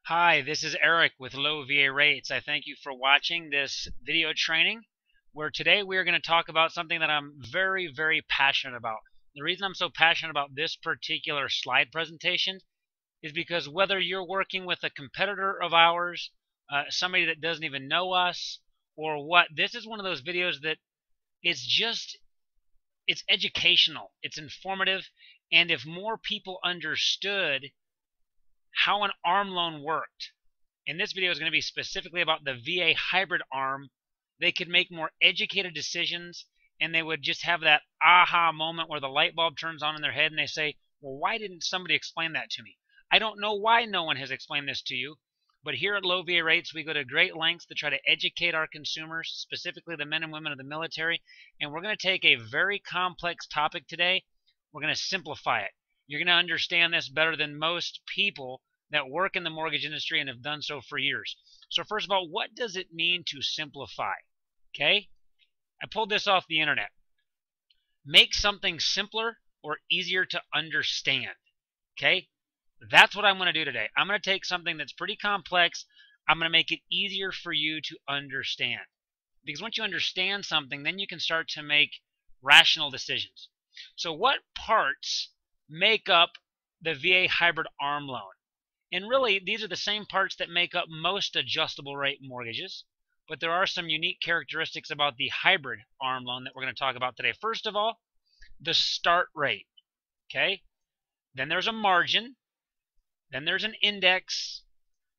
Hi, this is Eric with Low VA Rates. I thank you for watching this video training where today we are going to talk about something that I'm very passionate about. The reason I'm so passionate about this particular slide presentation is because whether you're working with a competitor of ours, somebody that doesn't even know us, or what, this is one of those videos that it's educational, it's informative, and if more people understood how an ARM loan worked. And this video is going to be specifically about the VA hybrid ARM. They could make more educated decisions, and they would just have that aha moment where the light bulb turns on in their head and they say, well, why didn't somebody explain that to me? I don't know why no one has explained this to you, but here at Low VA Rates, we go to great lengths to try to educate our consumers, specifically the men and women of the military, and we're going to take a very complex topic today. We're going to simplify it. You're going to understand this better than most people that work in the mortgage industry and have done so for years. So first of all, what does it mean to simplify? Okay? I pulled this off the internet. Make something simpler or easier to understand. Okay? That's what I'm going to do today. I'm going to take something that's pretty complex. I'm going to make it easier for you to understand. Because once you understand something, then you can start to make rational decisions. So what parts make up the VA hybrid ARM loan? And really, these are the same parts that make up most adjustable rate mortgages, but there are some unique characteristics about the hybrid ARM loan that we're going to talk about today. First of all, the start rate. Okay? Then there's a margin. Then there's an index.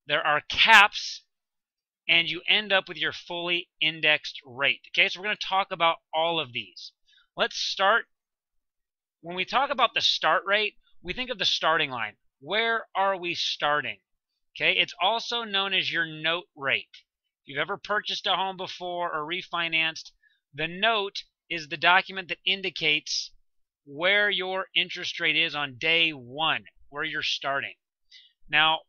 There are caps, and you end up with your fully indexed rate. Okay, so we're going to talk about all of these. Let's start. When we talk about the start rate, we think of the starting line. Where are we starting? Okay, it's also known as your note rate. If you've ever purchased a home before or refinanced, the note is the document that indicates where your interest rate is on day one, where you're starting. Now,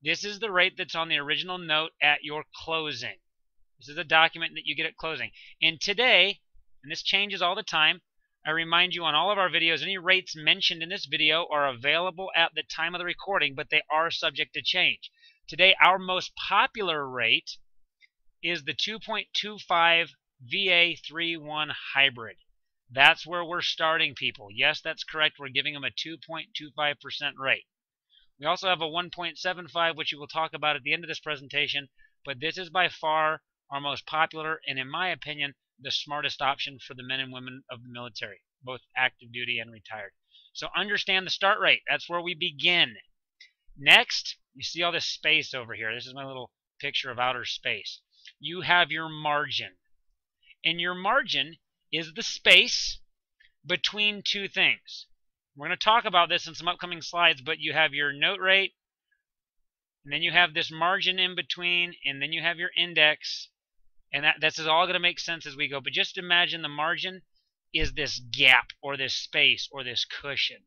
this is the rate that's on the original note at your closing. This is a document that you get at closing. And today, and this changes all the time, I remind you on all of our videos, any rates mentioned in this video are available at the time of the recording, but they are subject to change. Today, our most popular rate is the 2.25 VA31 hybrid. That's where we're starting people. Yes, that's correct. We're giving them a 2.25% rate. We also have a 1.75, which we will talk about at the end of this presentation, but this is by far our most popular and, in my opinion, the smartest option for the men and women of the military, both active duty and retired. So understand the start rate. That's where we begin. Next, you see all this space over here. This is my little picture of outer space. You have your margin. And your margin is the space between two things. We're going to talk about this in some upcoming slides, but you have your note rate, and then you have this margin in between, and then you have your index. And this is all going to make sense as we go. But just imagine the margin is this gap or this space or this cushion.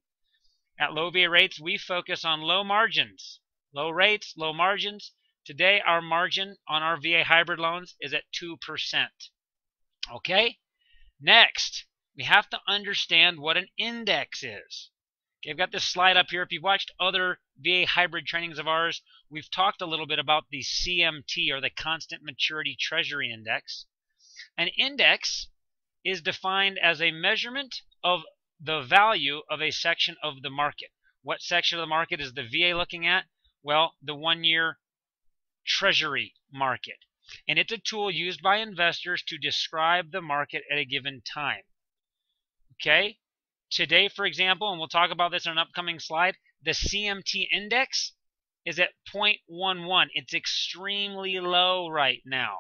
At Low VA Rates, we focus on low margins. Low rates, low margins. Today, our margin on our VA hybrid loans is at 2%. Okay? Next, we have to understand what an index is. Okay, I've got this slide up here. If you've watched other VA hybrid trainings of ours, we've talked a little bit about the CMT, or the Constant Maturity Treasury Index. An index is defined as a measurement of the value of a section of the market. What section of the market is the VA looking at? Well, the one-year Treasury market. And it's a tool used by investors to describe the market at a given time. Okay? Today, for example, and we'll talk about this in an upcoming slide, the CMT index is at 0.11. It's extremely low right now.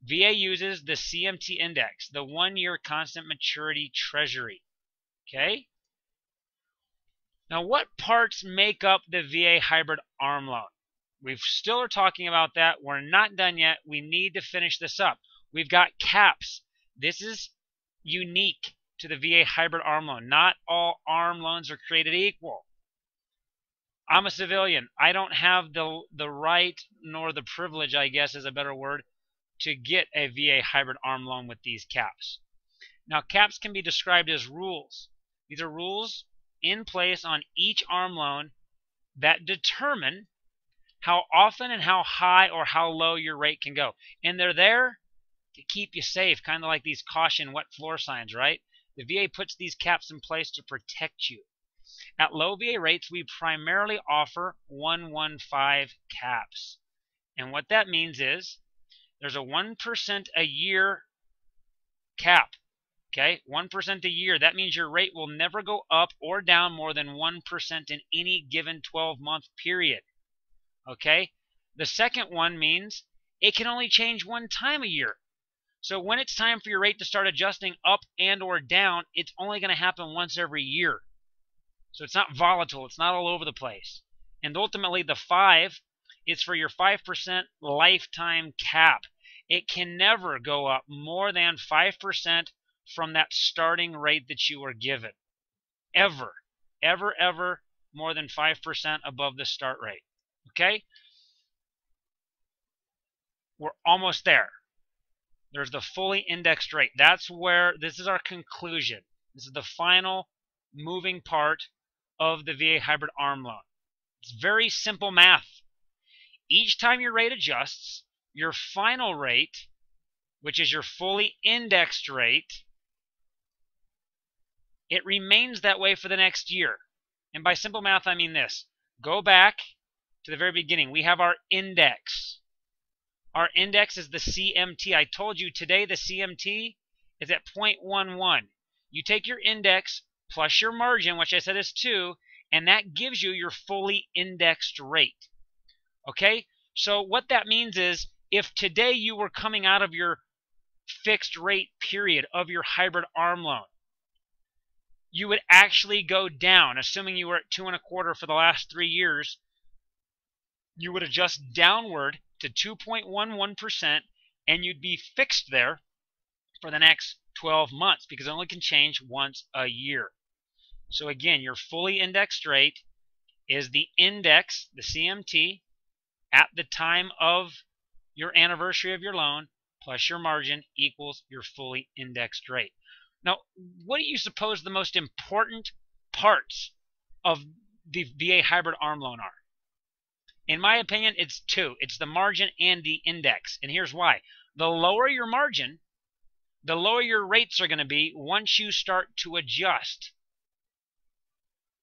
VA uses the CMT index, the one-year constant maturity treasury. Okay? Now, what parts make up the VA hybrid ARM loan? We still are talking about that. We're not done yet. We need to finish this up. We've got caps. This is unique to the VA hybrid ARM loan. Not all ARM loans are created equal. I'm a civilian. I don't have the right nor the privilege, I guess is a better word, to get a VA hybrid ARM loan with these caps. Now, caps can be described as rules. These are rules in place on each ARM loan that determine how often and how high or how low your rate can go. And they're there to keep you safe, kind of like these caution wet floor signs, right? The VA puts these caps in place to protect you. At low VA rates, we primarily offer 115 caps. And what that means is there's a 1% a year cap. Okay, 1% a year. That means your rate will never go up or down more than 1% in any given 12-month period. Okay, the second one means it can only change one time a year. So when it's time for your rate to start adjusting up and or down, it's only going to happen once every year. So it's not volatile. It's not all over the place. And ultimately, the 5 is for your 5% lifetime cap. It can never go up more than 5% from that starting rate that you were given. Ever, ever, ever more than 5% above the start rate. Okay? We're almost there. There's the fully indexed rate. That's where, this is our conclusion. This is the final moving part of the VA hybrid ARM loan. It's very simple math. Each time your rate adjusts, your final rate, which is your fully indexed rate, it remains that way for the next year. And by simple math, I mean this. Go back to the very beginning. We have our index. Our index is the CMT. I told you today the CMT is at 0.11. You take your index plus your margin, which I said is 2, and that gives you your fully indexed rate. Okay? So what that means is if today you were coming out of your fixed rate period of your hybrid ARM loan, you would actually go down, assuming you were at 2.25 for the last 3 years, you would adjust downward to 2.11%, and you'd be fixed there for the next 12 months because it only can change once a year. So again, your fully indexed rate is the index, the CMT, at the time of your anniversary of your loan plus your margin equals your fully indexed rate. Now, what do you suppose the most important parts of the VA hybrid ARM loan are? In my opinion, it's 2. It's the margin and the index. And here's why. The lower your margin, the lower your rates are going to be once you start to adjust.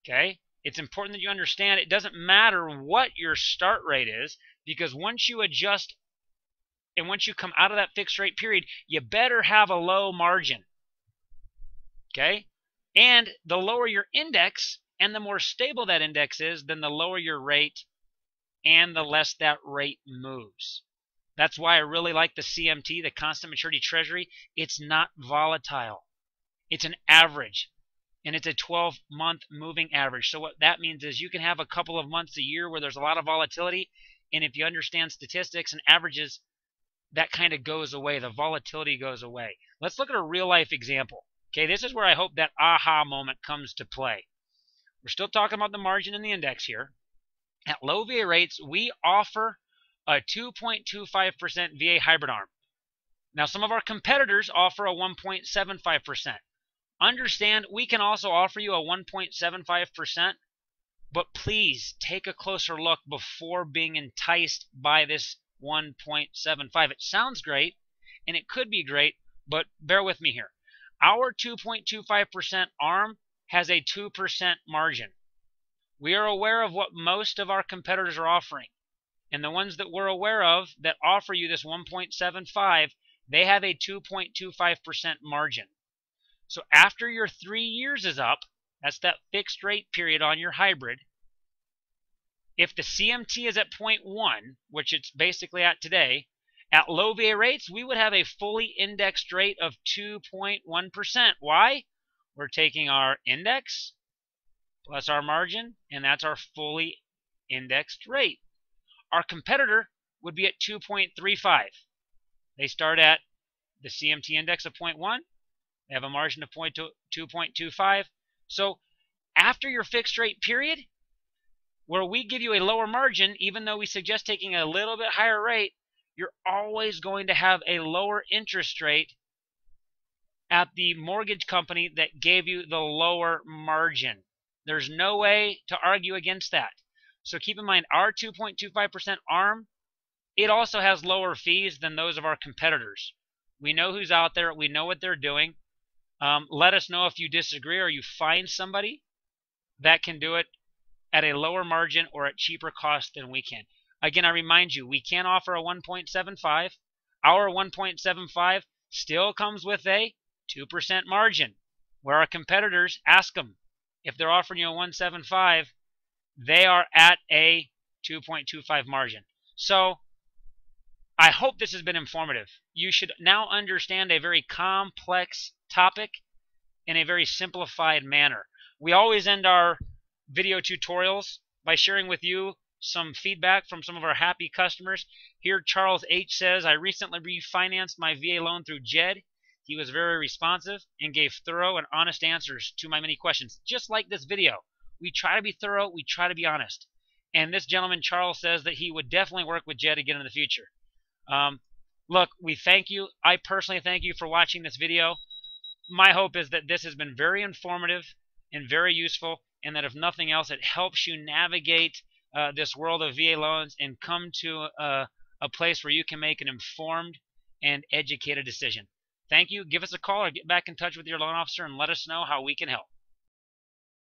Okay? It's important that you understand it doesn't matter what your start rate is, because once you adjust and once you come out of that fixed rate period, you better have a low margin. Okay? And the lower your index and the more stable that index is, then the lower your rate and the less that rate moves. That's why I really like the CMT, the Constant Maturity Treasury. It's not volatile. It's an average, and it's a 12-month moving average. So what that means is you can have a couple of months a year where there's a lot of volatility, and if you understand statistics and averages, that kind of goes away. The volatility goes away. Let's look at a real-life example. Okay, this is where I hope that aha moment comes to play. We're still talking about the margin and the index here. At low VA rates, we offer a 2.25% VA hybrid ARM. Now, some of our competitors offer a 1.75%. Understand, we can also offer you a 1.75%, but please take a closer look before being enticed by this 1.75. It sounds great, and it could be great, but bear with me here. Our 2.25% ARM has a 2% margin. We are aware of what most of our competitors are offering. And the ones that we're aware of that offer you this 1.75, they have a 2.25% margin. So after your 3 years is up, that's that fixed rate period on your hybrid, if the CMT is at 0.1, which it's basically at today, at low VA rates, we would have a fully indexed rate of 2.1%. Why? We're taking our index plus our margin, and that's our fully indexed rate. Our competitor would be at 2.35. They start at the CMT index of 0.1. They have a margin of 2.25. So after your fixed rate period, where we give you a lower margin, even though we suggest taking a little bit higher rate, you're always going to have a lower interest rate at the mortgage company that gave you the lower margin. There's no way to argue against that. So keep in mind, our 2.25% ARM, it also has lower fees than those of our competitors. We know who's out there. We know what they're doing. Let us know if you disagree or you find somebody that can do it at a lower margin or at cheaper cost than we can. Again, I remind you, we can offer a 1.75. Our 1.75 still comes with a 2% margin, where our competitors, ask them, if they're offering you a 1.75, they are at a 2.25 margin. So I hope this has been informative. You should now understand a very complex topic in a very simplified manner. We always end our video tutorials by sharing with you some feedback from some of our happy customers. Here, Charles H. says, I recently refinanced my VA loan through Jed. He was very responsive and gave thorough and honest answers to my many questions. Just like this video, we try to be thorough, we try to be honest. And this gentleman, Charles, says that he would definitely work with Jed again in the future. Look, we thank you. I personally thank you for watching this video. My hope is that this has been very informative and very useful, and that if nothing else, it helps you navigate this world of VA loans and come to a place where you can make an informed and educated decision. Thank you. Give us a call or get back in touch with your loan officer and let us know how we can help.